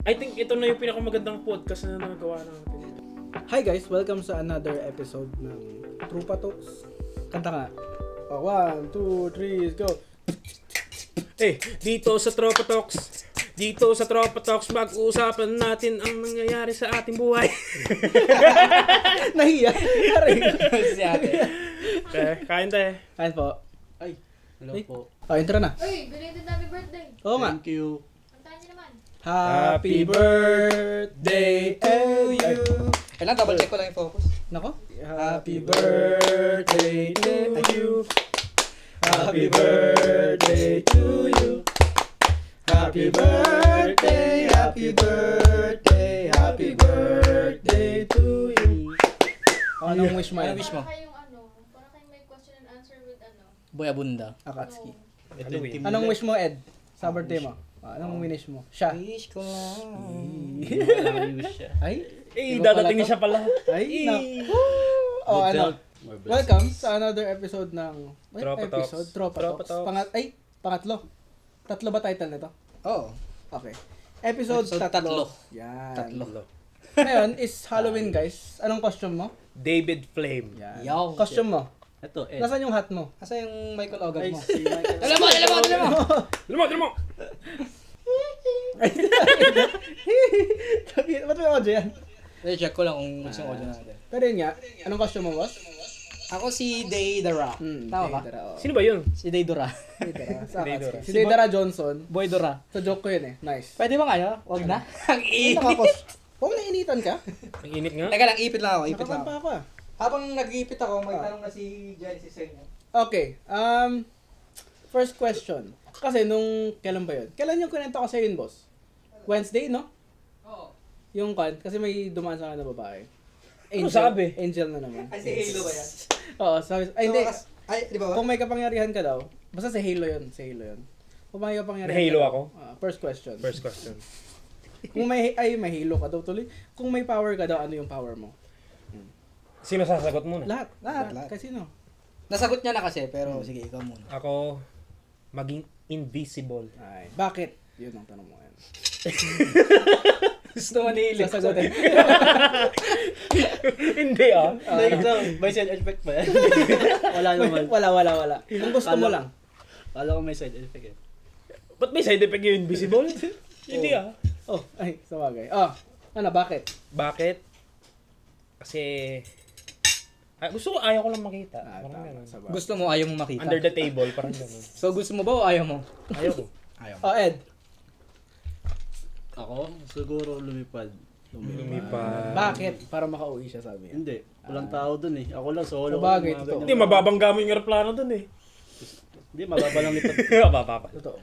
I think ito na yung pinakamagandang podcast na nagawa natin. Hi guys, welcome sa another episode ng Trupa Talks. Kanta nga. 1, 2, 3, go! Dito sa Tropa Talks, mag-uusapan natin ang nangyayari sa ating buhay. Nahiya. Si ate. Kain tayo. Kain po. Ay, hello po. Intro na. Uy, belated happy birthday. Oo nga. Thank you. Kantahan niyo naman. Happy birthday to you. Kailan double check ko lang yung focus. Nako. Happy birthday to you. Happy birthday to you. Happy birthday, happy birthday, happy birthday to you. Anong wish mo? Ano wish mo? Para kayong may question and answer with Boy Abunda. Akatsuki. Halloween. Anong wish mo, Ed? Sa birthday mo? Anong wish mo? Siya. Wish ko lang. Wish siya. Ay? Dadating siya pala. Ay, naku. Ano? Welcome sa another episode ng Tropa Talks. Tropa Talks. Pangatlo. Tatlo ba title nito? Oo. Okay. Episode tatlo. Yan. Tatlo. Ngayon is Halloween, guys. Anong costume mo? David Flame. Yan. Yo. Costume mo? Ito, Nasaan yung hat mo? Asa yung Michael Ogad mo? Si Michael. Dala mo! Ba't may audio yan? Check ko lang kung gusto yung audio natin. Pero yun nga, anong costume mo, boss? Ako si Day Dara. Tama ba? Sino ba yun? Si Day Dora. Si Deidara Johnson. Boy Dora. Sa joke ko yun eh. Nice. Pwede ba nga? Wag na. Ang init. Huwag na initan ka. Ang init nga. Teka lang, ipit lang ako. Nakakampa ako ah. Habang nag-iipit ako, may tanong na si Genesis sa inyo. Okay. First question. Kasi nung, kailan ba yun? Kailan yung kunento ko sa yun, boss? Wednesday, no? Oo. Yung kasi may dumaan sa akin na babae. Ano sabi? Angel na naman. Ay, si Halo ba yan? Oo, sabi. Ay, hindi. Ay, di ba ba? Kung may kapangyarihan ka daw, basta si Halo yun. Kung may kapangyarihan May Halo ka ako? daw, first question. Kung may Halo ka daw tuloy. Kung may power ka daw, ano yung power mo? Sino sasagot muna? Lahat. Kasi no. Nasagot niya na kasi, pero sige, ikaw muna. Ako, maging invisible. Ay, bakit? Yun ang tanong mo yan. Gusto mo ni Sasagutin. Hindi ah. May side effect ba yan? Wala naman. Wala. Kung gusto mo lang. Alam ko may side effect eh. Ba't may side effect yung invisible? Hindi ah. Ay, sabagay. Bakit? Bakit? Kasi ayaw ko lang makita. Parang Tama, ganun. sabagay. Gusto mo, ayaw mo makita. Under the table, parang gano'n. So, gusto mo ba o ayaw mo? Ayaw ko. Ayaw mo. Ed. Ako, siguro lumipad. Bakit? Para makauwi siya, sabi niya. Hindi, walang tao dun eh. Ako lang solo. Sabagay, Mga totoo. ganyan. Hindi, mababangga mo yung aeroplano dun eh. Hindi, mababa lang lipad. Mababa. Totoo.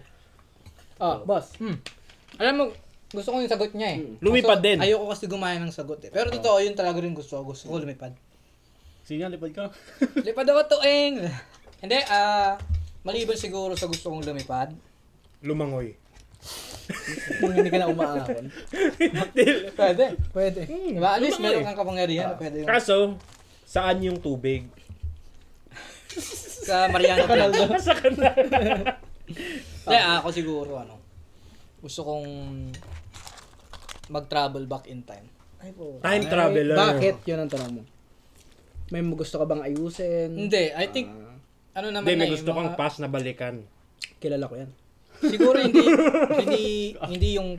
Boss. Alam mo, gusto ko yung sagot niya eh. Lumipad Kaso, din. Ayoko kasi gumaya ng sagot eh. Pero totoo, yun talaga rin gusto ko. Gusto ko lumipad. Sige nga, lipad ka. Lipad ako to, Eng! Hindi, maliban siguro sa gusto kong lumipad. Lumangoy. Kung hindi ka na umaahon. Pwede. Diba? At least meron kang kapangyarihan. Pwede yun. Kaso, saan yung tubig? Sa Mariana Trench. Sa kanal. Hindi, ako siguro, gusto kong mag-travel back in time. Time traveler. Bakit? Yun ang tanong mo. May gusto ka bang ayusin? Hindi, I think, naman Hindi, may na gusto kang past na balikan. Kilala ko yan. Siguro hindi yung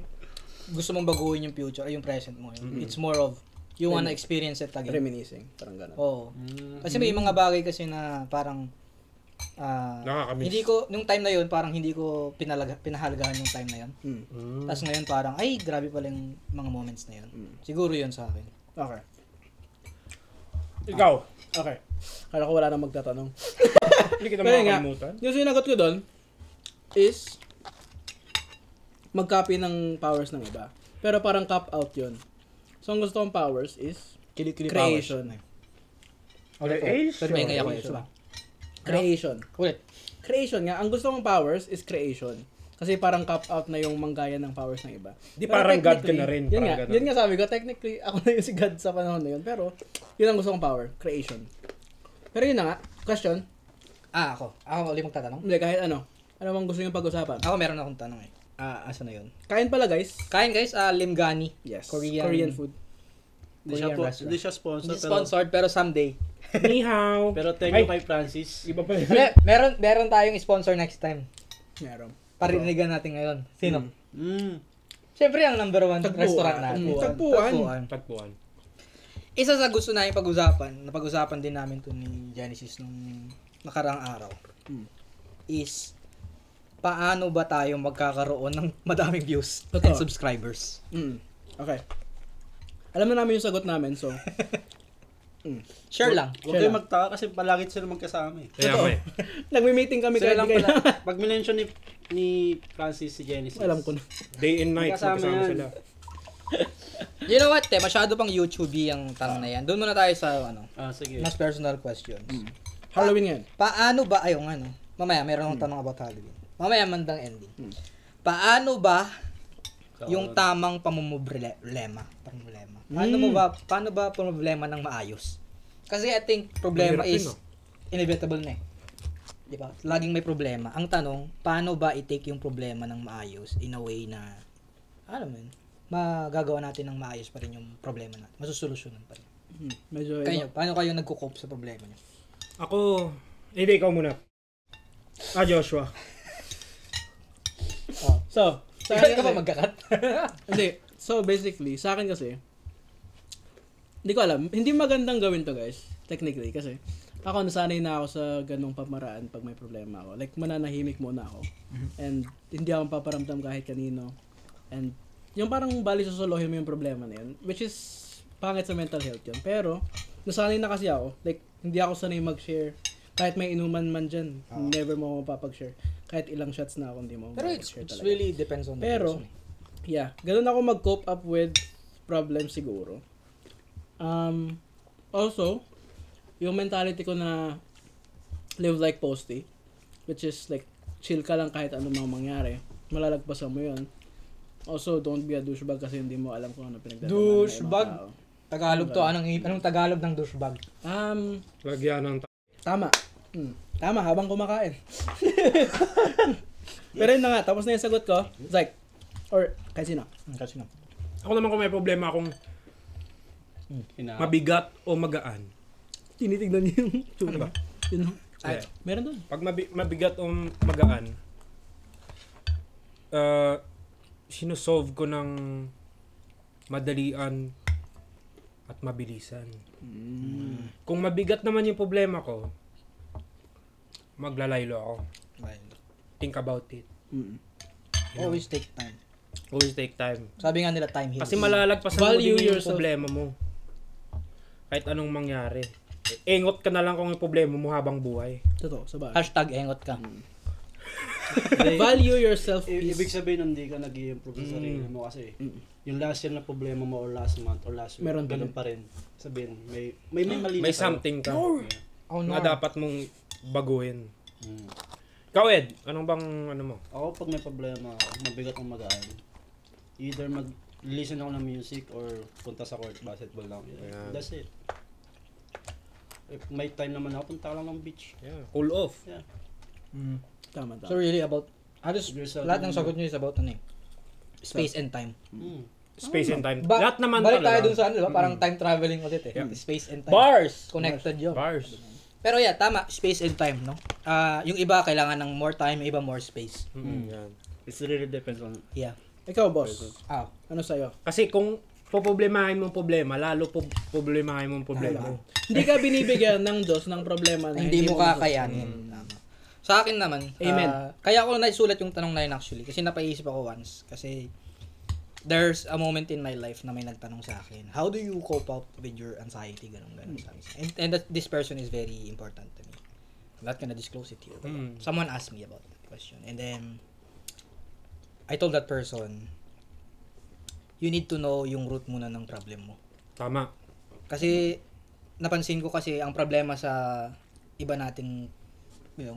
gusto mong baguhin yung future ay yung present mo. It's more of you wanna experience it again. Reminiscing. Parang gano'n. Oo. Kasi may mga bagay kasi na parang Nakakamiss. hindi ko nung time na yun parang hindi ko pinahalagahan yung time na yun. Tapos ngayon parang ay grabe pala yung mga moments na yun. Siguro yun sa akin. Okay. Ikaw. Okay. Kala ko wala na magtatanong. Hindi kita Pero nga, makakalimutan. yung sinagot ko doon is mag-copy ng powers ng iba. Pero parang cop out yun. So, ang gusto kong powers is creation. Creation. Pero may ngaya ko yun. Diba? Creation. Ulit. Creation nga. Ang gusto kong powers is creation. Kasi parang cop out na yung manggaya ng powers ng iba. Di Pero parang God ka technically, na rin. Yun Parang nga, ganun. yun nga sabi ko. Technically, ako na yung si God sa panahon na yun. Pero, yun ang gusto kong power. Creation. Pero yun na nga. Question. Ako. Ako ulit magtatanong. Hindi, kahit ano. Ano bang gusto nyo pag-usapan? Ako meron akong tanong eh. Asa na yun? Kain pala guys. Kain guys, Limgani. Yes. Korean food. Korean restaurant. Hindi siya sponsor. Hindi sponsored, pero someday. Ni hao. Pero thank you kay Francis. Iba pa yun. meron tayong sponsor next time. Meron. Parinigan natin ngayon. Sino? Siyempre ang number 1 Tagpuan. restaurant natin. Tagpuan. Tagpuan. Isa sa gusto namin pag-usapan, napag-usapan din namin to ni Genesis nung nakaraang araw, is paano ba tayo magkakaroon ng madaming views and Totoo. subscribers? Okay. Alam na namin yung sagot namin, so. Share lang. Huwag kayo magtaka kasi palagi sila magkasama eh. Kaya Totoo. nga eh. Nagme-meeting kami Sila kahit lang di kayo. pala. Pag minention ni Francis si Genesis. Alam ko na. Day and night, Magkasama magkasama yan. sila. You know what, masyado pang YouTube ang tanong na yan. Doon muna tayo sa Sige. mas personal questions. Halloween ngayon. Paano ba, mamaya meron akong tanong about Halloween. Mamaya mandang ending. Paano ba yung tamang pamumblema? Paano ba pamumblema ng maayos? Kasi I think problema Mahirap is yun, no? inevitable na eh. Di ba? Laging may problema. Ang tanong, paano ba i-take yung problema ng maayos in a way na, magagawa natin ng maayos pa rin yung problema natin. Masusolusyonan pa rin. Medyo Kayo, paano kayo nagko-cope sa problema niyo? Ako, hindi, ikaw muna. Joshua. So, sa Ikaw akin ka ba kasi, magkakat? hindi. So, basically, sa akin kasi, hindi ko alam. Hindi magandang gawin to, guys. Technically, kasi ako nasanay na ako sa ganong pamaraan pag may problema ako. Like, mananahimik muna ako. And hindi ako paparamdam kahit kanino. And yung parang bali susuluhin mo yung problema na yun. Which is, pangit sa mental health yun. Pero, nasanay na kasi ako. Like, hindi ako sanay mag-share. Kahit may inuman man dyan, never mo ako mapapag-share. Kahit ilang shots na ako, hindi mo Pero mapapag-share it's talaga. really depends on the Pero, person. yeah, ganun ako mag-cope up with problems siguro. Also, yung mentality ko na live like Posty, which is like, chill ka lang kahit anong mangyari. Malalagpasan mo yun. Also, don't be a douchebag kasi hindi mo alam kung ano pinagdadaanan ng Douchebag? ibang tao. Tagalog to. Anong Tagalog ng douchebag? Lagyan ng Tama. Tama, habang kumakain. Pero yun na nga, tapos na yung sagot ko. Zyke. Or, kahit sino. Kasi no. Ako naman kung may problema akong mabigat o magaan. Tinitignan niyo yung Ano ba? Yun, no? Yeah. Meron doon. Pag mabigat o magaan, sinusolve ko ng madalian at mabilisan. Kung mabigat naman yung problema ko, maglalaylo ako. Think about it. Always take time. Always take time. Sabi nga nila time heals. Kasi malalagpasan mo Value din yung yourself. problema mo. Kahit anong mangyari. Engot ka na lang kung yung problema mo habang buhay. Totoo, sa bagay. Hashtag engot ka. Value yourself. Ibig sabihin hindi ka nag-i-improve sa sarili mo kasi yung last year na problema mo or last month or last week, Meron ganun pa rin. Sabihin, may mali na May sa'yo. something ka Oh no. na dapat mong baguhin. Ikaw, Ed, anong bang ano mo? Ako pag may problema, mabigat ang magaan. Either mag-listen ako ng music or punta sa court, basketball lang. Yeah. That's it. If may time naman ako, punta ka lang ng beach. Yeah, cool off. Yeah. Tama, So tama. really about, Yourself lahat ng naman. sagot nyo is about space and time. Space and time. Lahat naman balik tayo talaga. dun sa ano, diba? Parang time traveling ulit eh. Yeah. Space and time. Bars! Connected yun. Bars. Pero yeah, tama. Space and time, no? Yung iba kailangan ng more time, yung iba more space. Yan. It really depends on... Yeah. Ikaw, boss. Ah. Ano sa'yo? Kasi kung poproblemahin mong problema, lalo poproblemahin mong problema mo. Hindi ka binibigyan ng Diyos ng problema na Hindi mo na- kakayanin. Tama. Sa akin naman, Amen. Kaya ako naisulat yung tanong na yun actually. Kasi napaisip ako once. Kasi there's a moment in my life na may nagtanong sa akin, how do you cope up with your anxiety? Ganun. Sabi siya. And this person is very important to me. I'm not gonna disclose it here. But someone asked me about that question. And then, I told that person, you need to know yung root muna ng problem mo. Tama. Kasi, napansin ko kasi ang problema sa iba nating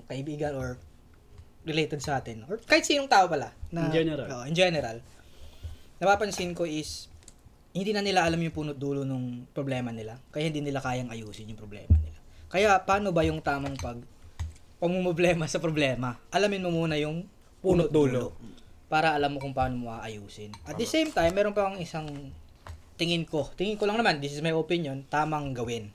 kaibigan or related sa atin, or kahit sinong tao pala. Na, In general. In general. Napapansin ko is, hindi na nila alam yung punot dulo ng problema nila. Kaya hindi nila kayang ayusin yung problema nila. Kaya, paano ba yung tamang pamumblema sa problema? Alamin mo muna yung Punot dulo. para alam mo kung paano mo aayusin. At the same time, meron pa akong isang tingin ko lang naman, this is my opinion, tamang gawin.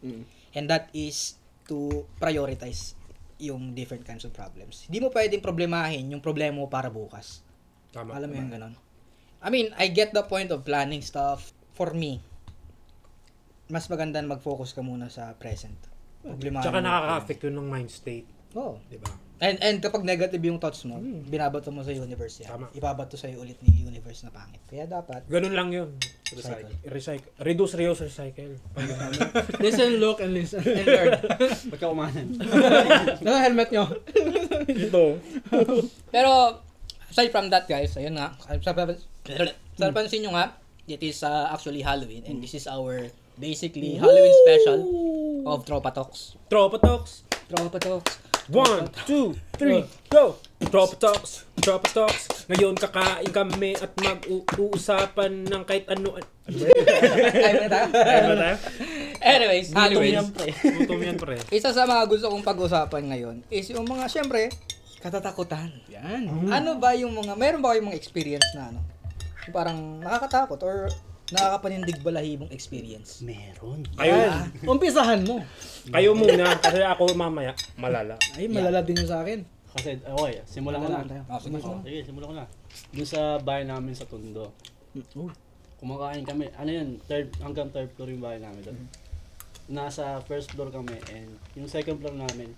And that is to prioritize yung different kinds of problems. Hindi mo pwedeng problemahin yung problema mo para bukas. Tama. Alam mo yung ganon? I mean, I get the point of planning stuff. For me, mas maganda na mag-focus ka muna sa present. Problemahin Tsaka mo. nakaka-affect yun ng mind state. Oo. Di ba? And kapag negative yung thoughts mo, binabato mo sa universe yan. Tama. Ibabato sa'yo ulit ni universe na pangit. Kaya dapat, Ganun lang yun. Recycle. Reduce, reuse, recycle. Listen, look, and listen. and learn. Ba't ka umanan? Naka-helmet nyo. Ito. Pero, aside from that guys, ayun nga, sa pansin nyo nga, it is actually Halloween and this is our basically Halloween special of Tropa Talks. Tropa Talks. Tropa Talks. 1, 2, 3, go! Tropa Talks. Tropa Talks. Ngayon kakain kami at mag-uusapan ng kahit ano. Ay, ba tayo? Ano ba tayo? Anyways, Gutom yan, pre. isa sa mga gusto kong pag-usapan ngayon is yung mga, syempre, katatakutan. Yan. Ano ba yung mga, meron ba kayong mga experience na ano? Yung parang nakakatakot or nakakapanindig balahibong experience? Meron. Kayo, Umpisahan mo. kayo muna kasi ako mamaya malala. Ay, malala din yung sa akin. Kasi, okay, simulan ko na. Sige. Sige, simulan ko na. Doon sa bahay namin sa Tondo. Oh. Kumakain kami. Ano yun? Hanggang third floor yung bahay namin doon. Nasa first floor kami and yung second floor namin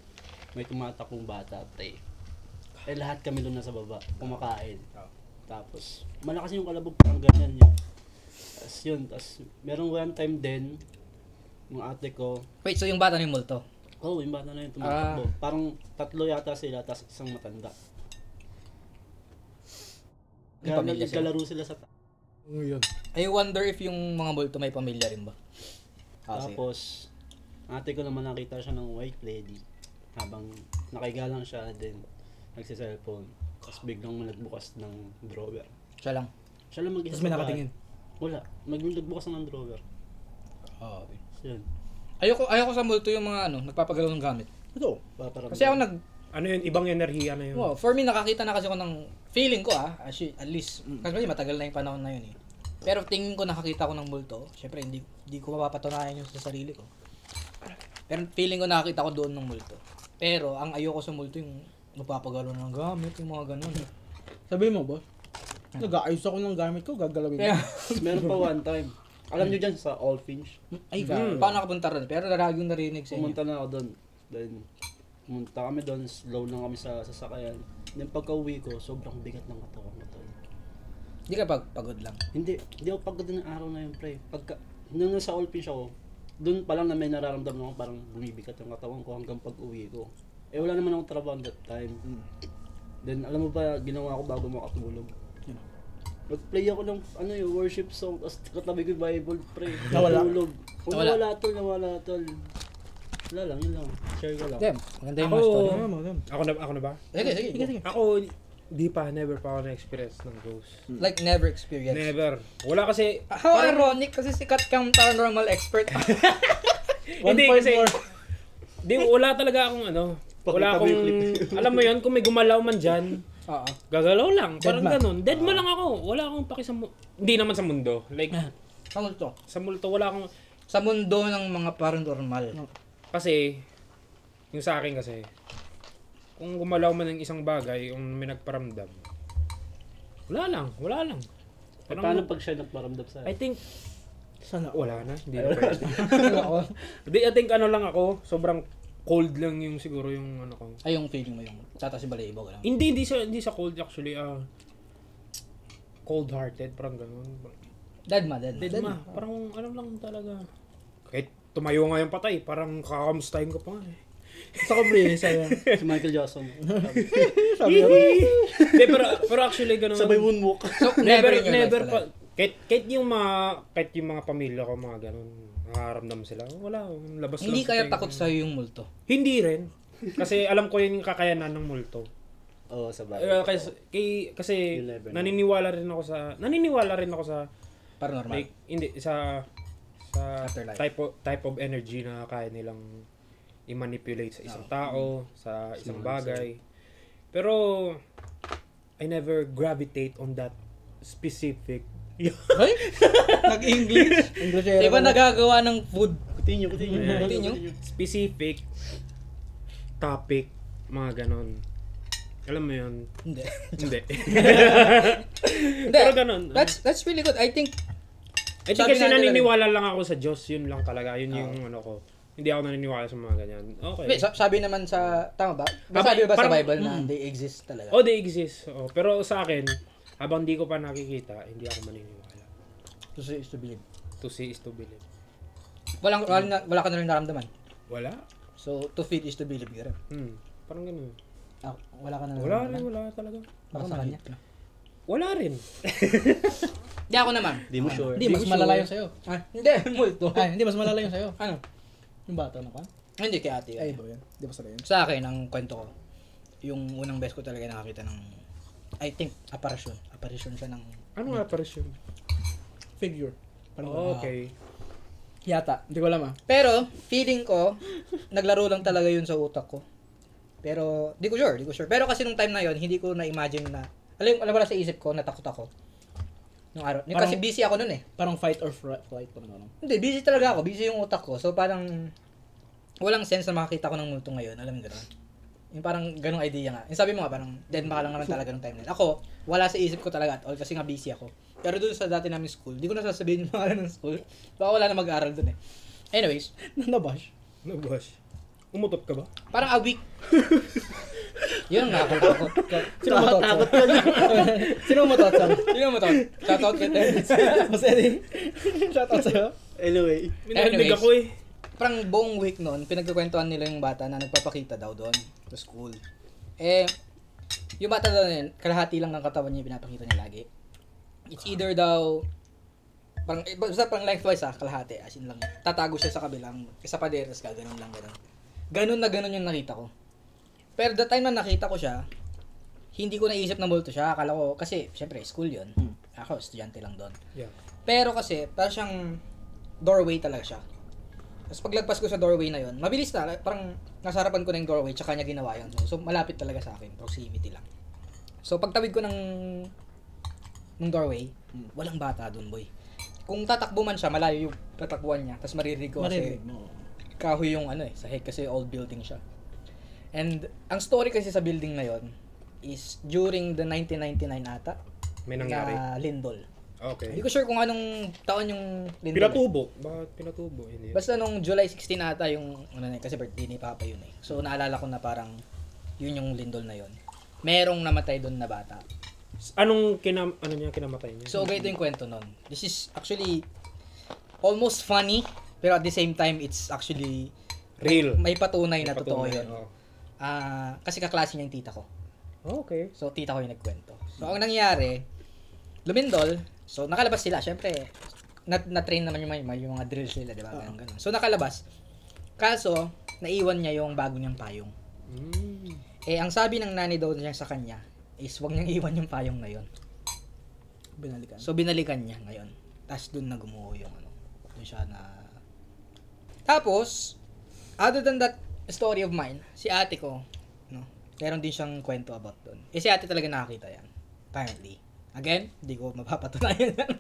may tumatakong bata, pre. Eh lahat kami doon nasa baba, kumakain. Tapos malakas yung kalabog, parang ganyan yun. Tapos merong one time din yung ate ko. Wait, so yung bata ni multo? Yung bata na yun tumatakbo. Parang tatlo yata sila, tapos isang matanda. May pamilya sila? Naglalaro sila sa Yun. I wonder if yung mga multo may pamilya rin ba? Sige. Tapos, ate ko naman nakita siya ng white lady habang nakahiga lang siya din nagsi-cellphone. Tapos biglang nagbukas ng drawer. Siya lang. Siya lang mag-isa. Tapos may nakatingin. Wala. Nagbukas ng drawer. Okay. So, yun. Ayoko sa multo yung mga nagpapagalaw ng gamit. Ito. Paparamdam. Kasi ako Ano yun? Ibang enerhiya na yun. for me nakakita na kasi ako ng feeling ko at least kasi matagal na yung panahon na yun eh. Pero tingin ko nakakita ko ng multo. Syempre hindi ko mapapatunayan yun sa sarili ko. Pero feeling ko nakakita ko doon ng multo. Pero ang ayoko sa multo yung magpapagalaw ng gamit, yung mga ganun. Sabihin mo, boss. Nag-aayos ako ng gamit ko, gagalawin Kaya, ko. Meron pa one time. Alam nyo dyan sa All Finch? Ay, paano nakapunta rin? Pero lagi yung narinig sa inyo. Pumunta na ako doon. Then, pumunta kami doon. Slow lang kami sa sasakyan. Then pagka-uwi ko, sobrang bigat ng katawan ko. Hindi ka pagod lang. Hindi ako pagod ng araw na yun, pre. Nung nasa All Finch ako, doon pa lang na may nararamdaman ako parang bumibigat yung katawan ko hanggang pag-uwi ko. Eh wala naman akong trabaho that time. Then alam mo ba ginawa ko bago makatulog? Nag-play ako ng worship song, tapos katabi ko yung Bible, pre. Nawala. Natulog. Kung Nawala. nawala tol. Wala lang, yun lang. Share ko lang. Damn, maganda yung Ako, mga story. ako na ba? Sige. Ako, never pa ako na-experience ng ghost. Like never experienced. Never. Wala kasi, How ironic kasi sikat kang paranormal expert. hindi kasi, wala talaga akong wala Pakita mo akong, yung clip. alam mo yun, kung may gumalaw man dyan, Oo. gagalaw lang, parang Deadma. ganun. Deadma lang ako, wala akong paki sa hindi naman sa mundo. Like, Sa multo. sa multo, wala akong, Sa mundo ng mga paranormal. kasi, yung sa akin kasi, kung gumalaw man ng isang bagay, kung may nagparamdam, wala lang. Parang, Paano pag siya nagparamdam sa I think, Sana. wala na, hindi na pwede. Ako. I think lang ako, sobrang cold lang yung siguro yung ko. Ay, yung feeling mo yung tatas yung balahibo. Ganun. Hindi sa cold actually, cold-hearted, parang ganun. Deadma. Deadma, parang lang talaga. Kahit tumayo nga yung patay, parang kakamustahin ko pa nga eh. Sa ko, pre, sabi. si Michael Jackson. Sabi ako. Hindi, pero actually ganun. Sabay moonwalk. So, never in your life pa. pala. Kahit yung mga pamilya ko, mga ganun, nakaramdam sila. Wala, labas lang. Hindi sa kaya tenga. takot sa'yo yung multo. Hindi rin. Kasi alam ko yun yung kakayanan ng multo. Oo, sa bagay. Kasi You never know. naniniwala rin ako sa Paranormal. like hindi sa Afterlife. type of energy na kaya nilang i-manipulate sa isang tao, sa isang bagay. Pero I never gravitate on that specific Ay? Nag-English? English Di ba nagagawa ng food? Continue. specific topic, mga ganon. Alam mo yun? Hindi. Hindi. Hindi. Pero ganon. That's really good. I think I think sabi kasi nga nila- naniniwala lang ako sa Diyos, yun lang talaga. Yun yung ano ko. Hindi ako naniniwala sa mga ganyan. Okay. Wait, sabi naman sa, tama ba? Sabi- Sabi ba sa parang- Bible na they exist talaga? Oh, they exist. Oh, pero sa akin, habang di ko pa nakikita, hindi ako maniniwala. To see is to believe. To see is to believe. Wala ka na rin naramdaman. Wala? So, to feel is to believe. Gano'n. Parang ganun. Ah, wala ka na Wala naramdaman. rin, wala talaga. Baka sa kanya. Wala rin. Hindi ako naman. Di mo sure. Hindi, mas malala yung sa'yo. Ah, hindi. Multo. Ay, hindi, mas malala yung sa'yo. Ano? Yung bata na ka? Hindi kay ate. Ay, iba yan. Di ba sa yun? Sa akin, ang kwento ko, yung unang beses ko talaga nakakita ng, I think, apparition. Apparition siya ng, Ano nga apparition? Figure. Oh, okay. Yata. Hindi ko alam pero, feeling ko, naglaro lang talaga yun sa utak ko. Pero, di ko sure. Pero kasi nung time na yun, hindi ko na-imagine na, alam mo sa isip ko, natakot ako. Nung araw. Kasi Parang- busy ako nun eh. Parang fight or flight. Parang ano. Hindi, busy talaga ako. Busy yung utak ko. So, parang, walang sense na makakita ko ng multo ngayon. Alam mo gano'n? Yung parang ganong idea nga. Yung sabi mo nga, parang dead ka lang naman talaga nung time na yun. Ako, wala sa isip ko talaga at all kasi nga busy ako. Pero doon sa dati namin school, di ko na sasabihin yung pangalan ng school. Baka wala na mag-aaral doon eh. Anyways, Nabash. No, gosh. Umutot ka ba? parang a week. Yun ang nakakatakot. Sino mo tot? Sino mo tot? Sino mo to? Shoutout kay Terrence. Mas Eddie. Shoutout sa'yo. Anyway. Minarinig Anyways. ako eh. Parang buong week noon, pinagkukwentuhan nila yung bata na nagpapakita daw doon sa school. Eh, yung bata daw na yun, kalahati lang ng katawan niya yung pinapakita niya lagi. It's either daw, parang, basta parang lengthwise kalahati, as in lang, tatago siya sa kabilang, sa paderes ka, ganun lang, ganun. Ganun na ganun yung nakita ko. Pero the time na nakita ko siya, hindi ko naisip na multo siya, akala ko, kasi, syempre, school yun. Ako, estudyante lang doon. Yeah. Pero kasi, parang siyang doorway talaga siya. Tapos paglagpas ko sa doorway na yon, mabilis na, parang nasa harapan ko na yung doorway, tsaka niya ginawa yun. So, malapit talaga sa akin, proximity lang. So, pagtawid ko ng doorway, walang bata doon, boy. Kung tatakbo man siya, malayo yung tatakbuhan niya, tapos maririnig ko kasi Marinig mo. kahoy yung sahig kasi old building siya. And, ang story kasi sa building na yon is during the 1999 ata, May nangyari. na lindol. Okay. Hindi ko sure kung anong taon yung lindol. Pinatubo. Bakit pinatubo? Hindi. Basta nung July 16 ata yung kasi birthday ni Papa yun eh. So naalala ko na parang yun yung lindol na yun. Merong namatay doon na bata. Anong kinamatay niya? So ganito yung kwento nun. This is actually almost funny pero at the same time it's actually Real. may patunay na totoo Patunay, yun. oh. Kasi kaklase niya yung tita ko. Okay. So tita ko yung nagkwento. So ang nangyari, lumindol, so nakalabas sila, syempre na-train naman yung mga drills nila, di ba? Ganun. So nakalabas. Kaso, naiwan niya yung bago niyang payong. Eh, ang sabi ng nanay daw niya sa kanya is wag niyang iwan yung payong na yun. Binalikan. So, binalikan niya ngayon. Tapos, dun na gumuho yung dun siya na... Tapos, other than that story of mine, si ate ko, meron din siyang kwento about dun. Eh, si ate talaga nakakita yan. Apparently. Again, hindi ko mapapatunayan yan.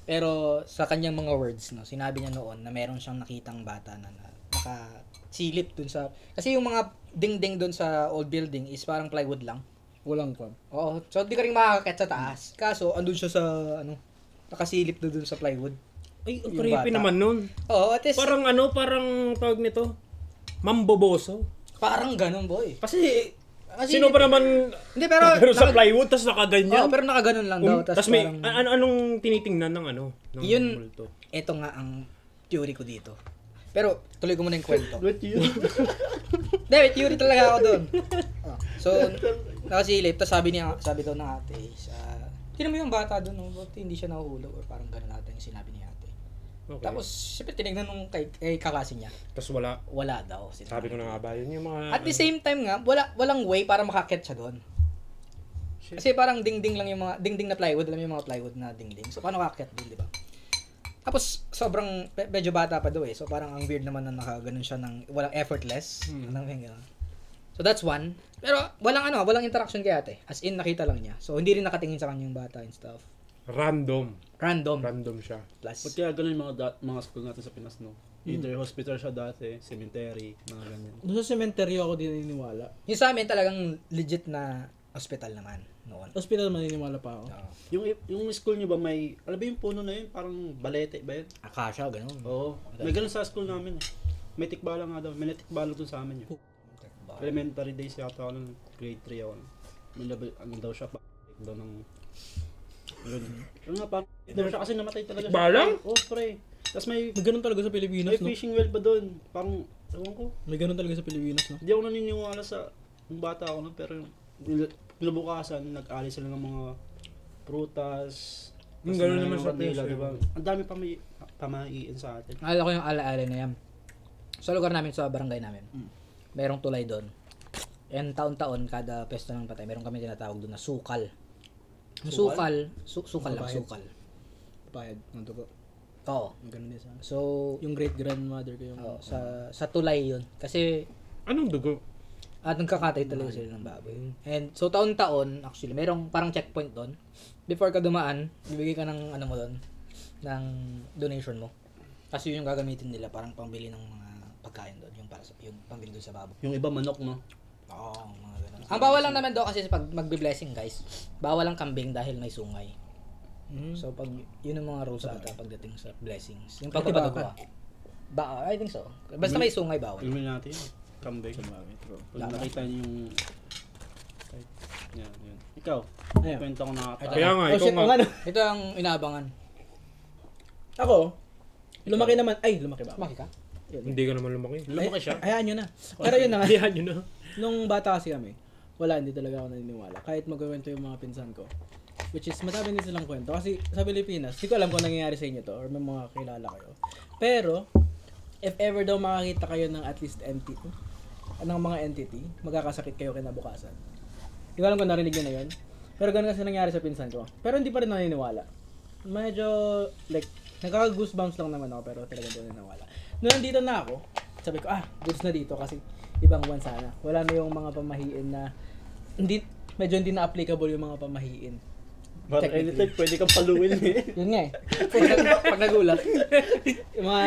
Pero, sa kanyang mga words, sinabi niya noon na meron siyang nakitang bata na nakasilip dun sa... Kasi yung mga dingding dun sa old building is parang plywood lang. Walang kwan. Oo. So, di ka rin makakakit sa taas. Kaso, andun siya sa, nakasilip na dun sa plywood. Ay, Yung creepy bata. naman nun. Oo, at least, Parang tawag nito. Mamboboso. parang ganun, boy. Kasi Kasi, sino pa naman Hindi, pero, sa plywood tas nakaganyan? Oo, pero nakaganon lang daw. Tas may anong tinitingnan ng ng Yun- multo? Ito nga ang theory ko dito. Pero, tuloy ko muna yung kwento. What you? Hindi, may theory talaga ako doon. So, nakasilip. Tapos sabi daw ng ate is, tignan mo yung bata doon, ba't hindi siya nahuhulog? Or parang gano'n natin yung sinabi ni ate. Okay. Tapos, siyempre tinignan nung kay kakasi niya. tas wala. Wala daw. Sabi ko na nga ba, yun yung mga... At the same time nga, walang way para makakit siya doon. Kasi parang dingding lang yung mga, dingding na plywood, alam mo yung mga plywood na dingding. So, paano kakit doon, di ba? Tapos, sobrang, medyo bata pa daw eh. So, parang ang weird naman na nakaganon siya ng, walang effortless. Alam mo yung gano'n. So that's one. Pero walang interaction kay ate. As in, nakita lang niya. So hindi rin nakatingin sa kanya yung bata and stuff. Random. Random siya. Ba't Plus. kaya ganun yung mga school natin sa Pinas, no? Either hospital siya dati, cemetery, mga ganyan. Doon sa cemetery ako din naniniwala. Yung sa amin talagang legit na hospital naman noon. Hospital maniniwala pa ako. Oo. Yung school nyo ba may, alam ba yung puno na yun? Parang balete ba yun? Akasha, ganun. Oo. May ganun sa school namin eh. May tikbala nga daw. May natikbala dun sa amin yun. Elementary days yata ako nung grade 3 ako. May level, ano daw siya, daw ng... Ano nga, parang daw siya kasi namatay talaga siya. Tikbalang? Oo, pre. Tapos may May ganun talaga sa Pilipinas, no? fishing well pa doon. Parang, ewan ko. May ganun talaga sa Pilipinas, no? Hindi ako naniniwala sa yung bata ako, no? Pero kinabukasan, nag-alis sila ng mga prutas. Yung tas ganun mga naman sa kandila, place, diba? Ang dami pamahiin sa atin. Alala ko yung alaala na yan. Sa lugar namin, sa barangay namin, merong tulay doon. And taon-taon, kada pesto ng patay, meron kami tinatawag doon na sukal. Yung sukal, sukal lang, Bayad. sukal. Payad ng dugo. Oo. Ganun din sa amin. So, Yung great-grandmother ko yung... sa tulay yun. Kasi, Anong dugo? nagkakatay talaga sila ng baboy. And so, taon-taon, actually, merong parang checkpoint doon. Before ka dumaan, bibigay ka ng ano mo doon, ng donation mo. Kasi yun yung gagamitin nila, parang pambili ng mga pagkain doon, yung para sa, yung pambili doon sa baboy. Yung iba manok, no? Oo, mga ganun. Ang bawal lang naman doon kasi pag magbe-blessing, guys, bawal ang kambing dahil may sungay. So, pag, yun ang mga rules ata pagdating sa blessings. Yung Pati pagpapadugo. I think so. Basta may sungay, bawal. Ilmin natin yun. Kambing. Pag nakita niyo yung... Yan. Ikaw, Ayun. kwento ko na ata. Kaya nga, Oh ikaw shit, nga. ang ano? Ito ang inaabangan. Ako, lumaki naman. Ay, lumaki ba? Maki ka? Hindi ka naman lumaki. Lumaki siya. Hayaan nyo na. Pero yun na nga. Hayaan nyo na. Nung bata kasi kami, hindi talaga ako naniniwala. Kahit magkwento yung mga pinsan ko. Which is, madami din silang kwento. Kasi sa Pilipinas, hindi ko alam kung nangyayari sa inyo to or may mga kilala kayo. Pero, if ever daw makakita kayo ng at least entity, ng mga entity, magkakasakit kayo kinabukasan. Hindi ko alam kung narinig nyo na yun. Pero ganun kasi nangyari sa pinsan ko. Pero hindi pa rin naniniwala. Medyo, like, nagkaka-goosebumps lang naman ako, pero talagang hindi naniniwala. Noong nandito na ako, sabi ko, goods na dito kasi ibang bansa na. Wala na yung mga pamahiin na, medyo hindi na applicable yung mga pamahiin. Parang anytime, pwede kang paluin eh. Yun nga eh. Pag nagulat. Yung mga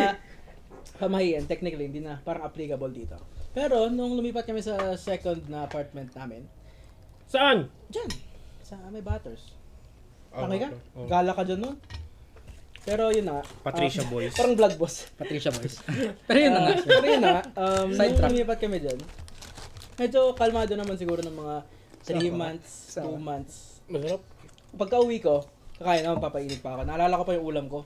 pamahiin, technically, hindi na parang applicable dito. Pero, nung lumipat kami sa second na apartment namin, Saan? dyan, sa may Batters. Oh, Okay ka? oh. Gala ka dyan nun. Pero yun na. Patricia Boys. Parang vlog boss. Patricia Boys. Pero yun na nga. Pero yun na, nung Sidetrack. lumipat kami dyan, medyo kalmado naman siguro ng mga 3 Sarap, months, sarap. 2 months. Masarap. Pagka uwi ko, kakain naman, papainit pa ako. Naalala ko pa yung ulam ko.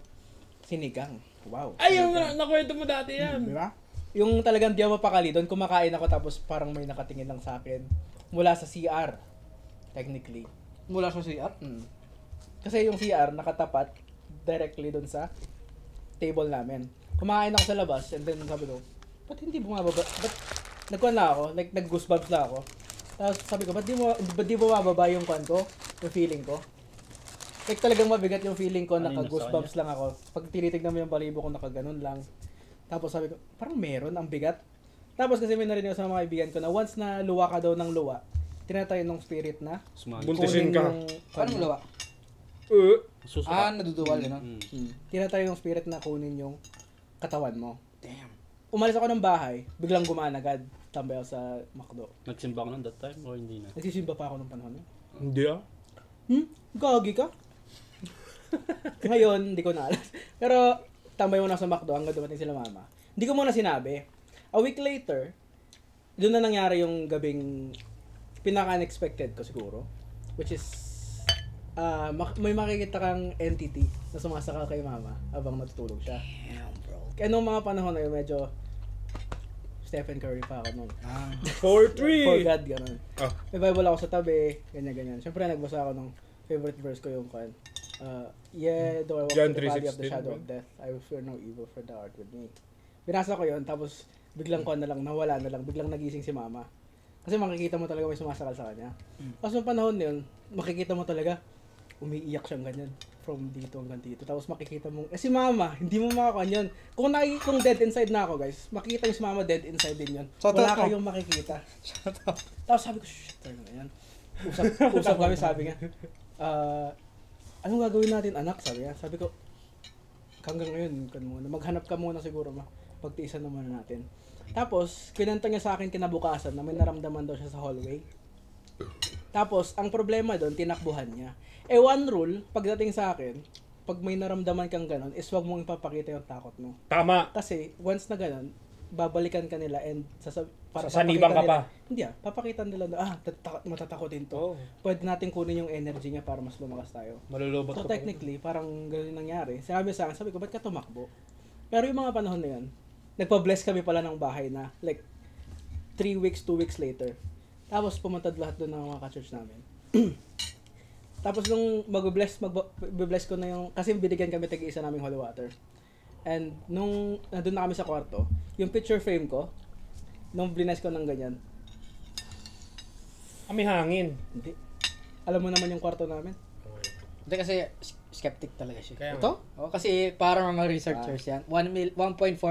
Sinigang. Wow. Ay, yung nakwento mo dati yan. Di ba? Yung talagang di ako mapakali doon, kumakain ako tapos parang may nakatingin lang sa akin. Mula sa CR. Technically. Mula sa CR? Kasi yung CR nakatapat directly doon sa table namin. Kumakain ako sa labas and then sabi ko, ba't hindi bumababa? Ba't nagkuhan na ako? Like nag-goosebumps na ako. Tapos sabi ko, ba't di bumababa yung kuhan ko? Yung feeling ko? Like talagang mabigat yung feeling ko, Ano yung naka-goosebumps lang ako. Pag tinitignan mo yung balibo ko, nakaganon lang. Tapos sabi ko, parang meron, ang bigat. Tapos kasi may narinig ako sa mga kaibigan ko na once na luwa ka daw ng luwa, tinatayo ng spirit na Sumali. Buntisin ka. Paano luwa? Naduduwal, gano'n. Tinatayo ng spirit na kunin yung katawan mo. Damn. Umalis ako ng bahay, biglang gumaan agad. Tambay ako sa McDo. Nagsimba ka ng that time o hindi na? Nagsisimba pa ako ng panahon. Hindi ah. Gagi ka? Ngayon, hindi ko na alam. Pero, tambay muna sa McDo hanggang dumating sila mama. Hindi ko muna sinabi. A week later, doon na nangyari yung gabing pinaka-unexpected ko siguro. Which is, may makikita kang entity na sumasakal kay mama habang natutulog siya. Damn, bro. Kaya nung mga panahon na yun, medyo Stephen Curry pa ako nun. 4-3. For God, gano'n. Ah. May Bible ako sa tabi, ganyan-ganyan. Siyempre, nagbasa ako ng favorite verse ko yung kan. Though I walk John through the valley of the 3:16, shadow of death, I will fear no evil for thou art with me. Binasa ko yun, tapos biglang ko na lang, nawala na lang, biglang nagising si mama. Kasi makikita mo talaga may sumasakal sa kanya. Tapos nung panahon na yun, makikita mo talaga, umiiyak siyang ganyan from dito hanggang dito. Tapos makikita mo, si mama, hindi mo makakuha yun. Kung dead inside na ako guys, makikita yung si mama dead inside din yun. Shut Wala up, kayong makikita. Tapos sabi ko, shit, ganyan. Usap kami, sabi niya, anong gagawin natin anak? Sabi niya. Sabi ko, hanggang ngayon, maghanap ka muna siguro pagtiisan naman natin. Tapos, kinanta niya sa akin kinabukasan na may naramdaman daw siya sa hallway. Tapos, ang problema doon, tinakbuhan niya. One rule, pagdating sa akin, pag may naramdaman kang ganon, is wag mong ipapakita yung takot mo. Tama. Kasi, once na ganon, babalikan ka nila and Sasanibang ka pa. Hindi papakita nila na, matatakotin to. Oh. Pwede natin kunin yung energy niya para mas lumakas tayo. Malulobot So ka pa. technically, parang gano'n nangyari. Sabi sa akin, sabi ko, ba't ka tumakbo? Pero yung mga panahon na yun, nagpa-bless kami pala ng bahay na, like, 3 weeks, 2 weeks later. Tapos pumunta lahat doon ng mga ka-church namin. Tapos nung mag-bless ko na yung, kasi binigyan kami tag-isa naming holy water. And nung nandun na kami sa kwarto, yung picture frame ko, nung bless ko ng ganyan, May hangin. hindi. Alam mo naman yung kwarto namin? Hindi kasi skeptic talaga siya. Kaya Ito? Oh, kasi parang mga researchers yan. 1.4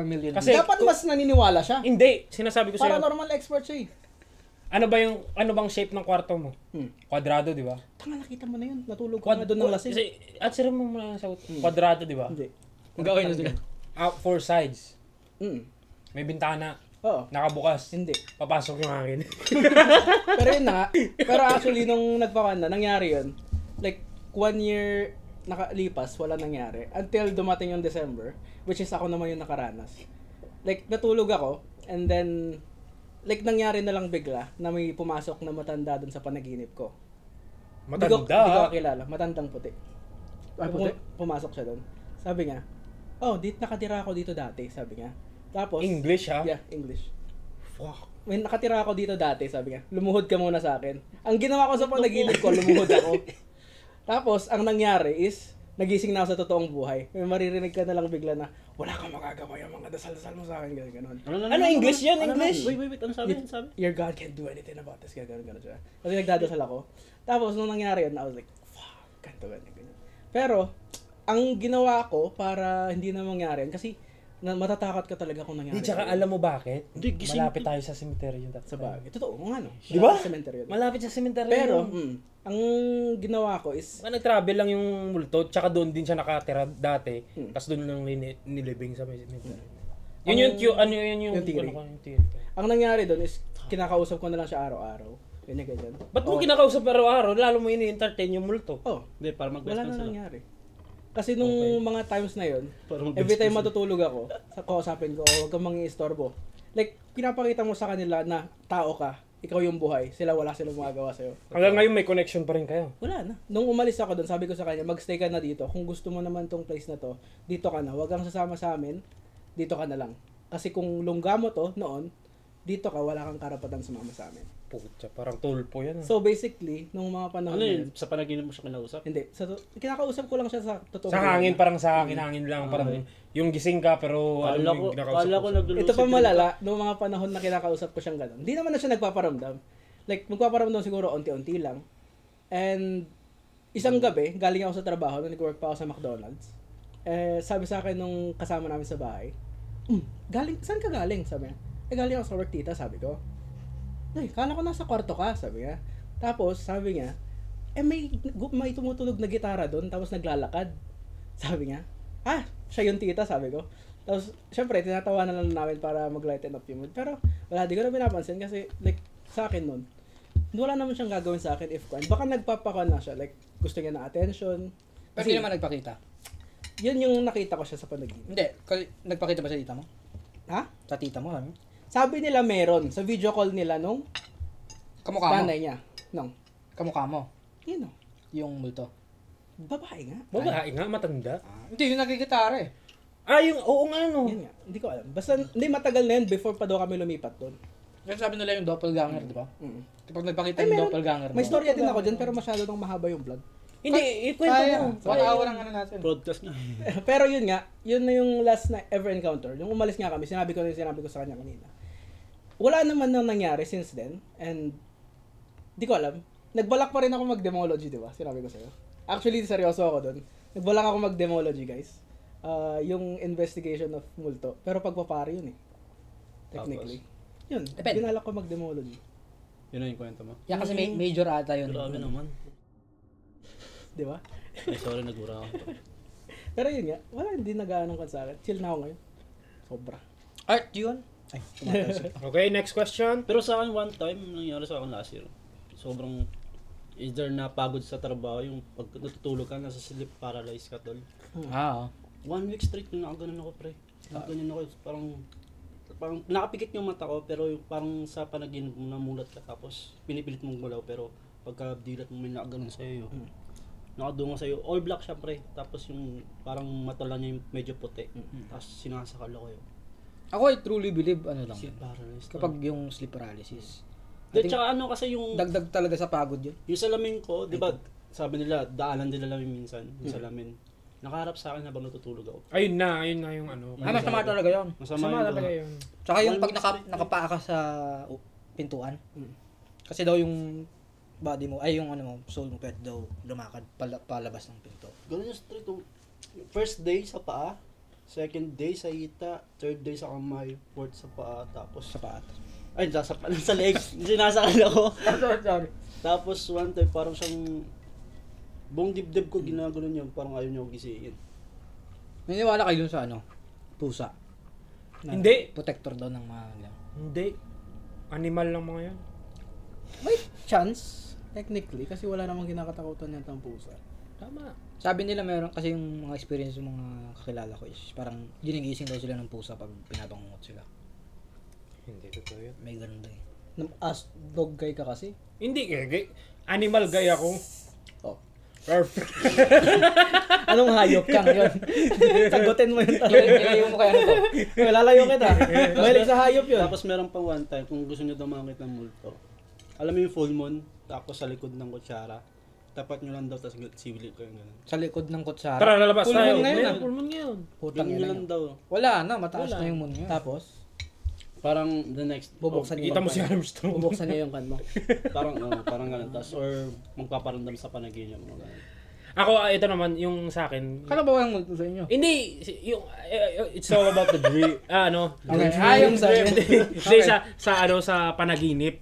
million. Kasi- Dapat mas naniniwala siya. Hindi, sinasabi ko sa'yo. Paranormal expert siya eh. Ano bang shape ng kwarto mo? Kwadrado, di ba? Tanga, nakita mo na yun. Natulog ko na doon ng lasing. At sira mo muna sa kwadrado, di ba? Hindi. Kung gawin nyo sige. 4 sides. Mm. May bintana. Oo. Nakabukas. Hindi. Papasok yung hangin. Pero yun na nga. Pero actually, nung nagpakan na, nangyari yun. Like, 1 year nakalipas, wala nangyari. Until dumating yung December, which is ako naman yung nakaranas. Like, natulog ako, and then, like, nangyari na lang bigla na may pumasok na matanda dun sa panaginip ko. Hindi ko Matanda. kakilala. Matandang puti. Ay, puti? Pumasok siya dun. Sabi niya, nakatira ako dito dati, sabi niya. Tapos, English, ha? yeah, English. Fuck. May nakatira ako dito dati, sabi niya. Lumuhod ka muna sa akin. Ang ginawa ko sa panaginip ko, lumuhod ako. Tapos, ang nangyari is, nagising na ako sa totoong buhay. May maririnig ka na lang bigla na, wala kang magagawa yung mga dasal-dasal mo sa akin, gano'n. Ano English yan? English? Wait, ano sabi? Your God can't do anything about this, gano'n siya. Kasi nagdadasal ako. Tapos, nung nangyari yun, I was like, fuck, ganyan. Pero, ang ginawa ko para hindi na mangyari, kasi matatakot ka talaga kung nangyari. Hindi, tsaka alam mo bakit? Hindi, gising- Malapit tayo sa cemetery yung Sa bagay. Totoo, kung ano. Di ba? Sa cemetery yun. Malapit sa cemetery Pero, yun. ang ginawa ko is, Nag-travel lang yung multo, tsaka doon din siya nakatira dati, tapos doon lang nilibing sa cemetery. Yun yung theory. yung theory. ang nangyari doon is, kinakausap ko na lang siya araw-araw. Ganyan. Ba't mo kinakausap araw-araw, lalo mo ini-entertain yung multo? Oh, Hindi, para mag-bless wala lang na sila. nangyari. Kasi nung mga times na yon, Para mag-bless every time lang sila. matutulog ako, kausapin ko, huwag kang mangi-istorbo. Like, pinapakita mo sa kanila na tao ka, ikaw yung buhay, wala silang magagawa sa'yo. Hanggang ngayon may connection pa rin kayo. Wala na. Nung umalis ako doon, sabi ko sa kanya, magstay ka na dito. Kung gusto mo naman tong place na to, dito ka na. Huwag kang sasama sa amin, dito ka na lang. Kasi kung lungga mo to noon, dito ka, wala kang karapatan sumama sa amin. Putya, parang tulpo yan. So basically, nung mga panahon Ano na yun? yun, Sa panaginip mo siya kinausap? hindi. Kinakausap ko lang siya sa totoong Sa buhay. hangin, parang sa hangin lang. Parang yung gising ka, pero Kala ko, kala ko nag-lucid Ito pa dream malala, nung mga panahon na kinakausap ko siyang gano'n. Hindi naman na siya nagpaparamdam. Like, magpaparamdam siguro unti-unti lang. And, isang gabi, galing ako sa trabaho, nung nag-work pa ako sa McDonald's. Sabi sa akin nung kasama namin sa bahay, saan ka galing? Sabi niya. Galing ako sa work, tita, sabi ko. Ay, kala ko nasa kwarto ka, sabi niya. Tapos, sabi niya, may tumutunog na gitara doon, tapos naglalakad. Sabi niya, siya yung tita, sabi ko. Tapos, syempre, tinatawanan lang namin para mag-lighten up yung mood. Pero, wala, di ko na pinapansin kasi, like, sa akin nun, wala naman siyang gagawin sa akin if baka nagpapaka na siya, like, gusto niya ng attention. Pero hindi naman nagpakita. Yun yung nakita ko siya sa panaginip. Hindi. Kasi nagpakita ba sa tita mo? Ha? Sa tita mo, ano? Sabi nila meron, sa video call nila nung Kamukha mo. panay niya. Nung, Kamukha mo. yun o, Yung multo. babae nga. Babae nga, matanda. Hindi, yung nagigitara eh. Oo nga, no. Yun nga, hindi ko alam. Basta, hindi matagal na yun before pa daw kami lumipat doon. Kasi sabi nila yung doppelganger, di ba? Kapag nagpakita Ay, yung meron. doppelganger May mo. storya din ako dyan, pero masyado nang mahaba yung vlog. Hindi, ikwento mo. 1 hour ang ano natin. Broadcast na. Pero yun nga, yun na yung last na ever encounter. Yung umalis nga kami, sinabi ko sa kanya kanina. Wala naman nang nangyari since then, and di ko alam. Nagbalak pa rin ako mag-demology, di ba? Sinabi ko sa'yo. Actually, seryoso ako doon. Nagbalak ako mag-demology, guys. Yung investigation of multo. Pero pagpapari yun eh. Technically. Yun, Depende. binalak ko mag-demology. Yun na yung kwento mo. Yeah, kasi major ata yun. Grabe naman. Di ba? Ay, sorry, nagura ako. Pero yun nga, wala, hindi nag-aanong ka sa akin. Chill na ako ngayon. Sobra. Art yun? Ay, tumatalsik. Okay, next question. Pero sa akin, one time, nangyari sa akin last year. Sobrang, either napagod sa trabaho, yung pag natutulog ka, nasa sleep paralyzed ka, tol. Ah, 1 week straight, nakaganon ako, pre. Nakaganon ako, parang nakapikit yung mata ko, pero yung parang sa panaginip mo, namulat ka, tapos pinipilit mong gulaw, pero pagka dilat mo, may nakaganon sa'yo. Nakadungo sa'yo, all black siya, pre. Tapos yung parang mata lang niya yung medyo puti. Tapos sinasakal ako yun. ako I truly believe, ano lang. Sleep paralyzed. Kapag yung sleep paralysis. Di, tsaka ano kasi yung Dagdag talaga sa pagod yun. salamin ko, di ba, sabi nila, daanan nila lang minsan, yung salamin. Nakaharap sa akin habang natutulog ako. Ayun na yung ano. Masama talaga yun. Masama Masama yun. talaga yun. Tsaka yung 1 pag week straight. nakapaa ka sa pintuan. Kasi daw yung body mo, ay yung ano mo, soul mo, pwede daw lumakad palabas ng pinto. Ganun yung straight. First day sa paa, second day sa hita, third day sa kamay, fourth sa paa, tapos Sa paat. ay, sa legs, sinasakal ako. Sorry. Tapos one time, parang siyang, buong dibdib ko ginagano niya, parang ayaw niya ako gisingin. Naniniwala kayo dun sa ano? Pusa. Na Hindi. Protector daw ng mga ganyan. Hindi. Animal lang mga yan. May chance, technically, kasi wala namang kinakatakutan yung pusa. Tama. Sabi nila meron kasi yung mga experience ng mga kakilala ko is parang ginigising daw sila ng pusa pag pinabangungot sila. Hindi totoo yun. May ganun daw eh. As dog guy ka kasi. Hindi, animal guy ako. Oh. Perfect. Anong hayop ka ngayon? Sagutin mo yun talaga. Ilayo mo kaya na to. Lalayo kita. Mahilig sa hayop yun. Tapos meron pa one time, kung gusto niyo daw makita ng multo, alam mo yung full moon, tapos sa likod ng kutsara, tapat nyo lang daw, tapos sibilip ko yung gano'n. Sa likod ng kutsara. Tara, lalabas Full tayo. moon ngayon, ah. Full moon ngayon. Putang Ganun ina lang yun. daw. Wala na, mataas Wala. na yung moon ngayon. Tapos, Parang the next, bubuksan niya Kita mo si Armstrong. Bubuksan niya yung kan mo. parang gano'n. Tapos, or magpaparamdam sa panaginip mo. Gano'n. Ako, ito naman, yung sa akin. Kala ba walang multo sa inyo? Hindi, yung, it's all about the dream. Okay. Yung sa Hindi, sa panaginip.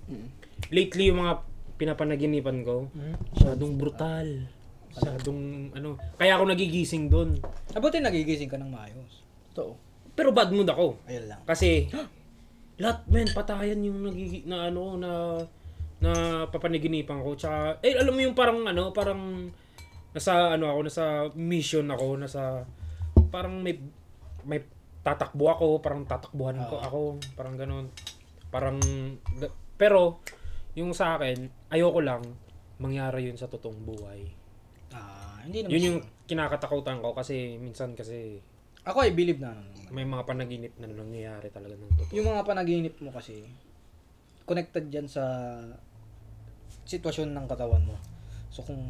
Lately, yung mga pinapanaginipan ko, masyadong brutal. Masyadong, kaya ako nagigising doon. Abuti nagigising ka ng maayos. Totoo. Pero bad mood ako. Ayun lang. Kasi, lahat, patayan yung na papanaginipan ko. Tsaka, alam mo yung parang, nasa mission ako, parang may tatakbo ako, parang tatakbuhan ko ako, parang gano'n. Pero, yung sa akin, ayoko lang mangyari yun sa totoong buhay. Hindi naman. Yun yung kinakatakutan ko kasi minsan Ako I believe na. may mga panaginip na nangyayari talaga ng totoo. Yung mga panaginip mo kasi, connected yan sa sitwasyon ng katawan mo. So kung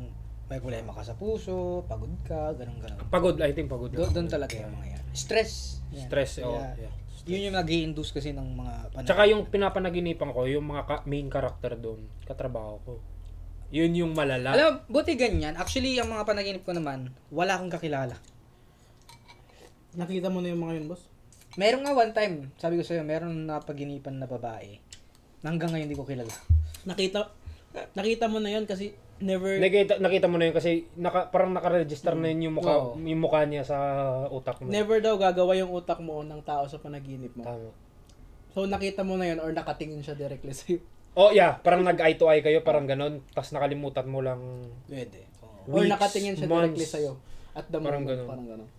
may problema ka sa puso, pagod ka, ganun-ganun. Pagod, I think pagod. Doon talaga yung mga yan. Stress. Yan. Stress, Kaya, yeah. Yun yung nag-i-induce kasi ng mga Tsaka yung pinapanaginipan ko, yung mga main character doon, katrabaho ko. Yun yung malala. Alam mo, buti ganyan. Actually, yung mga panaginip ko naman, wala akong kakilala. Nakita mo na yung mga yun, boss? Meron nga one time, sabi ko sa'yo, meron na paginipan na babae. Na hanggang ngayon hindi ko kilala. Nakita mo na yun kasi never... Nakita mo na yun kasi parang naka-register na yun yung mukha niya sa utak mo. Never daw gagawa yung utak mo ng tao sa panaginip mo. Tama. So nakita mo na yun or nakatingin siya directly sa'yo. Oh yeah, parang nag-eye to eye kayo, parang ganon. Tapos nakalimutan mo lang. Pwede. Or Weeks, nakatingin siya months. directly sa'yo. At the Parang moment, ganun. parang gano'n.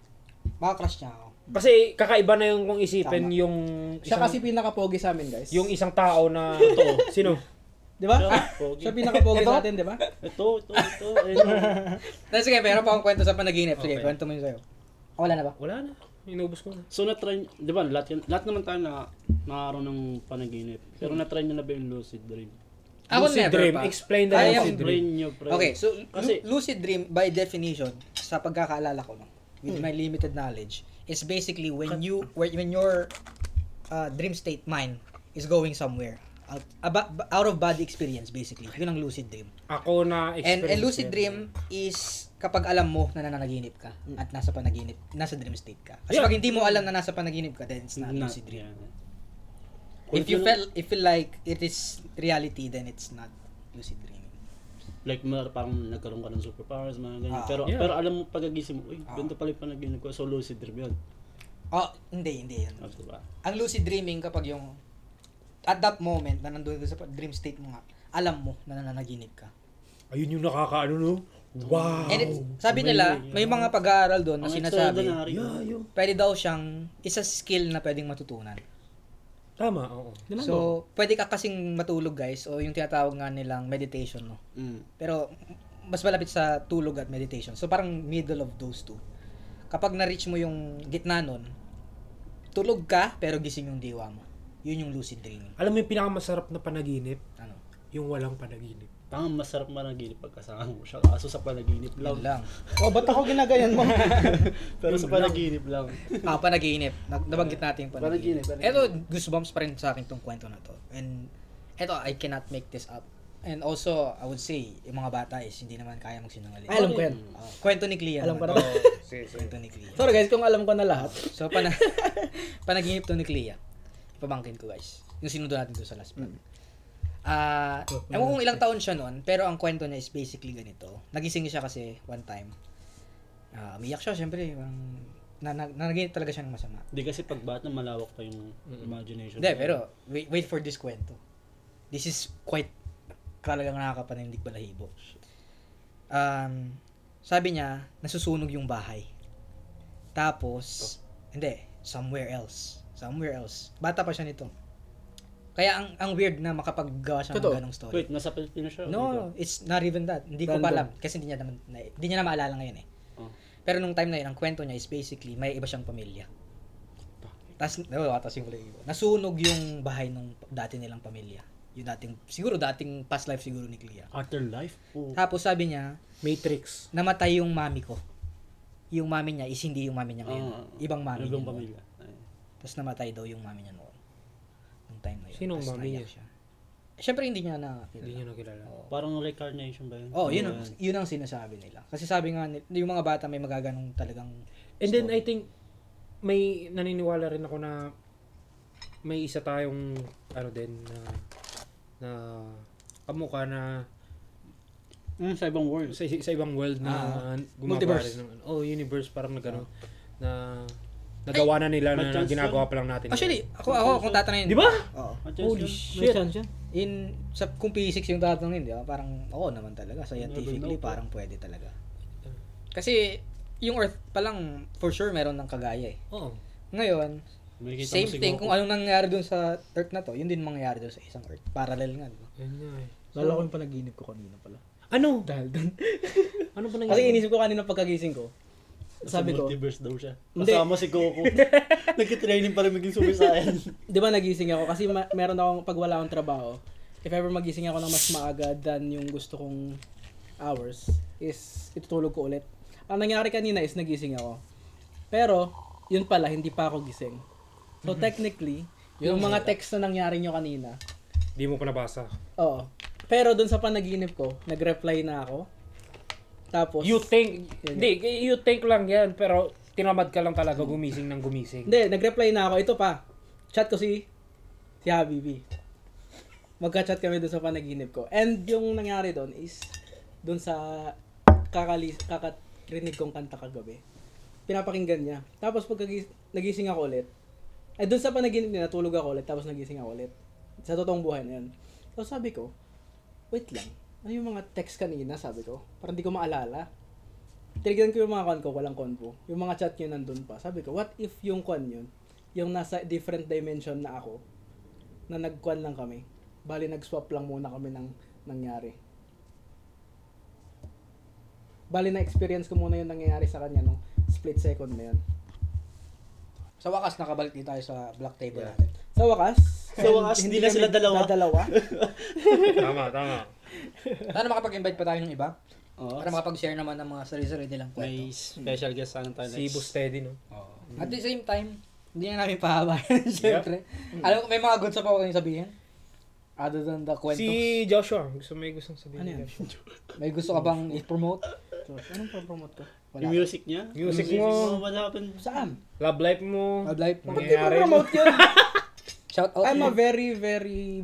Maka-crush niya ako. Kasi kakaiba na yung kung isipin Tama. yung Siya kasi pinaka-pogi sa amin, guys. yung isang tao na totoo. Sino? Di ba? Siya, pogi. Siya pinaka-pogi sa atin, di ba? Ito. Ayun. Sige, meron pa akong kwento sa panaginip. Sige, Okay. kwento mo yun sa'yo. Wala na ba? Wala na. Inubos ko na. So na-try, di ba, lahat naman tayo nakakaroon ng panaginip. Pero na-try nyo na ba yung lucid dream? Ako Lucid never dream. pa. Explain the I am- lucid dream. Brain nyo, pre. Okay, so Kasi- lucid dream by definition sa pagkakaalala ko no, with my limited knowledge is basically when your dream state mind is going somewhere. out of body experience basically. Yun ang lucid dream. Ako na experience. And lucid yan. dream is kapag alam mo na nananaginip ka at nasa dream state ka. Kasi Yeah. pag hindi mo alam na nasa panaginip ka, then it's not Not- lucid dream. yeah. If you feel like it is reality, then it's not lucid dreaming. Like parang nagkaroon ka ng superpowers, mga ganyan. Ah, pero yeah. pero alam mo pagagising mo, uy, ganito pala yung panaginip ko. So lucid dream yun. Oh, hindi yan. Oh, diba? Ang lucid dreaming kapag yung at that moment na nandun ka sa dream state mo nga, alam mo na nananaginip ka. Ayun yung nakakaano, no? Wow! And sabi nila, may mga pag-aaral doon na Ang sinasabi, extraordinary. Yung... pwede daw siyang isa skill na pwedeng matutunan. Tama, oo. So, pwede ka kasing matulog guys, o yung tinatawag nga nilang meditation, no? Pero, mas malapit sa tulog at meditation. So, parang middle of those two. Kapag na-reach mo yung gitna nun, tulog ka, pero gising yung diwa mo. Yun yung lucid dreaming. Alam mo yung pinakamasarap na panaginip? Ano? Yung walang panaginip. Tama, masarap managinip pagkasama mo siya. Kaso sa panaginip lang. Yun lang. Oh, ba't ako ginagayan mo? Pero sa panaginip lang. Panaginip. Nabanggit natin yung panaginip. Panaginip. Ito, goosebumps pa rin sa akin tong kwento na to. And, ito, I cannot make this up. And also, I would say, yung mga bata is hindi naman kaya magsinungaling. Ay, alam ko yan. Kwento ni Clea. Alam ko naman. na. Kwento ni Clea. Sorry guys, kung alam ko na lahat. So, panaginip to ni Clea. Ipabangkin ko guys. Yung sinundo natin to sa last vlog. Ewan ko kung ilang taon siya noon, pero ang kwento niya is basically ganito. Nagising siya kasi one time. Umiyak siya, syempre. Nanaginip talaga siya ng masama. Hindi kasi pag bata malawak pa yung imagination. Hindi, pero wait for this kwento. This is quite talagang nakakapanindig balahibo. Sabi niya, nasusunog yung bahay. Tapos, hindi, somewhere else. Bata pa siya nito. Kaya ang weird na makapaggawa siya ng ganong story. Wait, nasa Pilipinas siya? No, it's not even that. Hindi ko pa alam. Kasi hindi niya na maalala ngayon eh. Oh. Pero nung time na yun, ang kwento niya is basically, may iba siyang pamilya. Tapos yung nasunog yung bahay ng dati nilang pamilya. Yung dating past life siguro ni Clea. Afterlife? Oh. Tapos sabi niya, Matrix. namatay yung mami ko. Yung mami niya is hindi yung mami niya ngayon. Ibang mami niya. Ibang noon. pamilya. Ay. Tapos namatay daw yung mami niya noon. Nung time na yun. Sino ang Tapos mami naiyak niya? siya. Siyempre hindi niya na Hindi niya nakilala. Parang reincarnation ba yun? yun ang sinasabi nila. Kasi sabi nga, yung mga bata may magaganong talagang And then I think may naniniwala rin ako na may isa tayong na kamukha na Sa ibang world. sa ibang world na gumagawa multiverse. rin ng universe parang na nagawa na nila may na chance ginagawa pa lang natin. Actually, ako kung tatanungin. Di ba? Oo. Holy May shit. chance yan. Kung physics yung tatanungin, di ba? Parang, oo naman talaga. Scientifically, Never know. parang pwede talaga. Kasi, yung Earth pa lang, for sure, meron ng kagaya eh. Oo. Ngayon, Makikita mo same si thing, Goku. kung anong nangyari dun sa Earth na to, yun din mangyayari dun sa isang Earth. Parallel nga, di ba? Yan nga eh. Lalo ko yung panaginip ko kanina pala. Ano? Dahil doon. Ano pa Kasi nangyari? inisip ko kanina pagkagising ko. Sabi ko, Multiverse daw siya. Hindi. Kasama si Goku. Nagkitraining pa rin maging Super Saiyan. di ba nagising ako? Kasi meron akong, pag wala akong trabaho, if ever magising ako ng mas maaga than yung gusto kong hours, is itutulog ko ulit. Ang nangyari kanina is nagising ako. Pero, yun pala, hindi pa ako gising. So, technically, yung mga text na nangyari nyo kanina, Di mo pa nabasa. oo. Pero dun sa panaginip ko, nag-reply na ako. Tapos, You think lang yan, pero tinamad ka lang talaga gumising ng gumising. hindi, nag-reply na ako. Ito pa, chat ko si Habibi. Magka-chat kami dun sa panaginip ko. And yung nangyari dun is, dun sa kakarinig kong kanta kagabi, pinapakinggan niya. Tapos pag nagising ako ulit, ay dun sa panaginip niya, natulog ako ulit, tapos nagising ako ulit. Sa totoong buhay na yun. So sabi ko, wait lang, ano yung mga text kanina, sabi ko? Parang di ko maalala. Tinignan ko yung mga kwan ko, walang konpo. Yung mga chat nyo nandun pa. Sabi ko, what if yung kwan yun, yung nasa different dimension na ako, na nagkwan lang kami. Bali, nag-swap lang muna kami ng nangyari. Bali, na-experience ko muna yung nangyayari sa kanya nung split second na yun. Sa wakas, nakabalik din tayo sa black table Yeah. natin. Sa wakas, Hindi na sila dalawa. dadalawa. Tama. Sana makapag-invite pa tayo ng iba? Oo. Para makapag-share naman ng mga sarili-sarili nilang kwento. May special guest sana tayo Si next. Bustedy, no? At the same time, hindi na namin pahabayan, syempre. Alam ko, may mga goods pa ako kayong sabihin. Other than the kwento. Si Joshua, may gustong sabihin. Ano yan? Joshua. May gusto ka bang i-promote? So, anong promote ko? Yung music niya? Music mo. What happened? Saan? Love life mo. Love life. Bakit di Nangyayari. mo promote yun? Shout out. I'm a very, very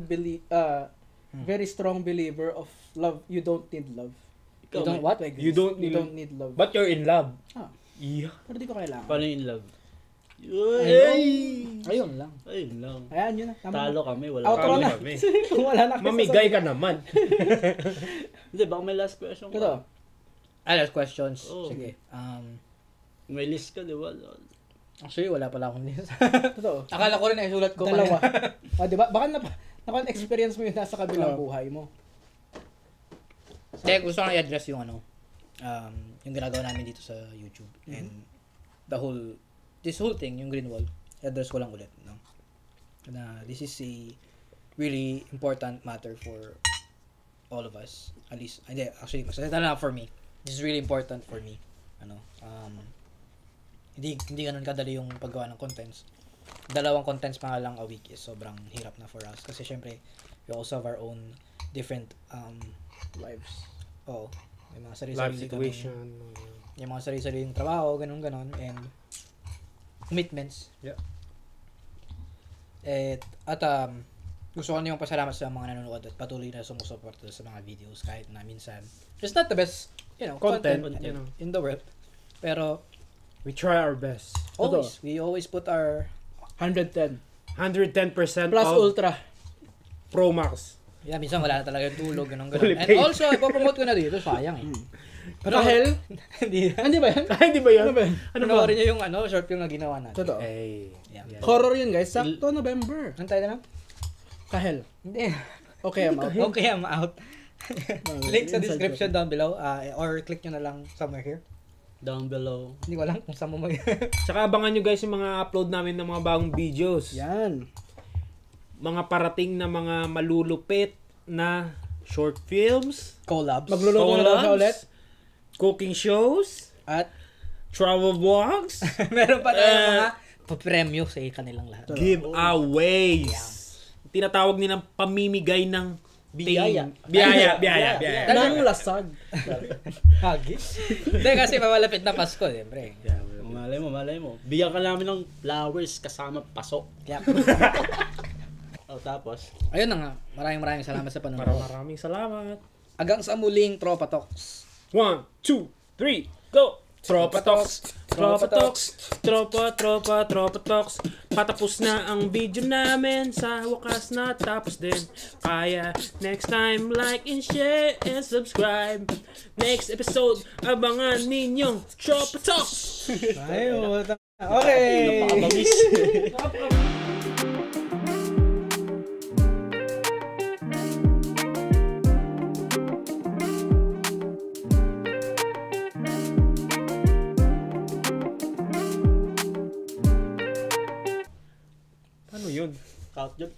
strong believer of love. You don't need love. You don't what? Like You this. don't You need- don't need love. But you're in love. Ah. Yeah. Pero di ko kailangan. Paano in love? Ayun lang. Ayun lang. Ayan, yun na. Tama na. Talo kami, wala Outro Talo na. kami. Kung wala na. Mamigay ka naman. Hindi, baka may last question ka. Ito. Last questions. Oh. Sige. May list ka, di ba? Actually, wala pala akong list. Totoo. Akala ko rin isulat ko. Dalawa. Di ba? Baka experience mo yun nasa kabilang buhay mo. Hindi, gusto ko i-address yung yung ginagawa namin dito sa YouTube. And this whole thing, yung green wall, i-address ko lang ulit. No? Na this is a really important matter for all of us. At least, hindi, actually, mas na for me. This is really important for me. Hindi ganun kadali yung paggawa ng contents. 2 contents pa nga lang a week is sobrang hirap na for us. Kasi syempre, we also have our own different Lives. Oo. May mga Life sarili-sarili situation. Yung mga sarili-sarili yung trabaho, ganun-ganon, and commitments. Yeah. At gusto ko na yung pasalamat sa mga nanonood at patuloy na sumusuporta sa mga videos kahit na minsan it's not the best, content in the world. Pero We try our best. we always put our 110. 110% Plus of Ultra. Pro Max. minsan wala na talaga yung tulog, ganun-ganon. Fully And paid. also, ipopromote ko na dito, sayang eh. Pero hell? Hindi. Hindi ba yan? Ay, di ba yan? Ano ba yan? Ano ba? Panoorin niyo yung short film na ginawa natin. Totoo. Ay. Yeah. Horror yun guys. Sakto November. Ano tayo na lang? Kahel. Hindi. Okay, I'm out. Okay, I'm out. Link sa description down below or click nyo na lang somewhere here. Down below. Hindi ko alam kung saan mo Tsaka abangan nyo guys yung mga upload namin ng mga bagong videos. Yan. Mga parating na mga malulupit na short films. collabs. Magluluto na ba siya ulit? Cooking shows. At Travel vlogs. meron pa tayong mga pa-premyo sa kanilang lahat. Giveaways. Tinatawag nilang pamimigay ng Biyaya. Biyaya. Nang lasag. Hagi? Hindi kasi mamalapit na Pasko, siyempre. Malay mo. Bigyan ka namin ng flowers kasama pasok. Kaya, Tapos, ayun na nga. Maraming salamat sa panonood. Maraming salamat. Hanggang sa muling Tropa Talks. 1, 2, 3, go! Tropa Talks, Tropa Talks, Tropa Talks. Patapos na ang video namin, sa wakas na tapos din. Kaya next time, like and share and subscribe. Next episode, abangan ninyong Tropa Talks. Ayun. Okay. napakabagis. Paano yun? Cut yun.